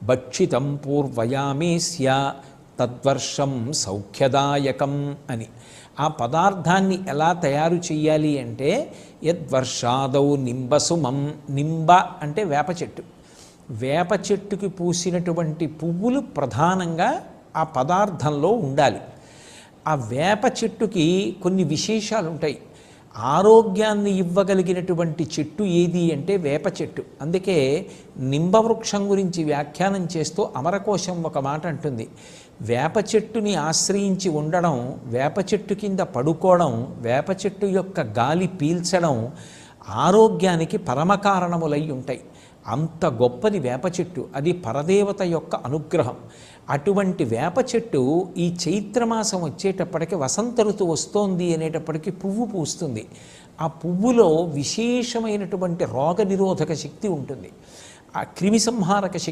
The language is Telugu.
భక్షితం పూర్వయామేస్య తద్వర్షం సౌఖ్యదాయకం అని. ఆ పదార్థాన్ని ఎలా తయారు చేయాలి అంటే యద్వర్షాదౌ నింబసుమం. నింబ అంటే వేప చెట్టు. వేప చెట్టుకి పూసినటువంటి పువ్వులు ప్రధానంగా ఆ పదార్థంలో ఉండాలి. ఆ వేప చెట్టుకి కొన్ని విశేషాలు ఉంటాయి. ఆరోగ్యాన్ని ఇవ్వగలిగినటువంటి చెట్టు ఏది అంటే వేప చెట్టు. అందుకే నింబవృక్షం గురించి వ్యాఖ్యానం చేస్తూ అమరకోశం ఒక మాట అంటుంది, వేప చెట్టుని ఆశ్రయించి ఉండడం, వేప చెట్టు కింద పడుకోవడం, వేప చెట్టు యొక్క గాలి పీల్చడం ఆరోగ్యానికి పరమకారణములై ఉంటాయి. అంత గొప్పది వేప చెట్టు. అది పరదేవత యొక్క అనుగ్రహం. అటువంటి వేప చెట్టు ఈ చైత్రమాసం వచ్చేటప్పటికి వసంత ఋతువు వస్తోంది అనేటప్పటికీ పువ్వు పూస్తుంది. ఆ పువ్వులో విశేషమైనటువంటి రోగ నిరోధక శక్తి ఉంటుంది, ఆ క్రిమిసంహారక శక్తి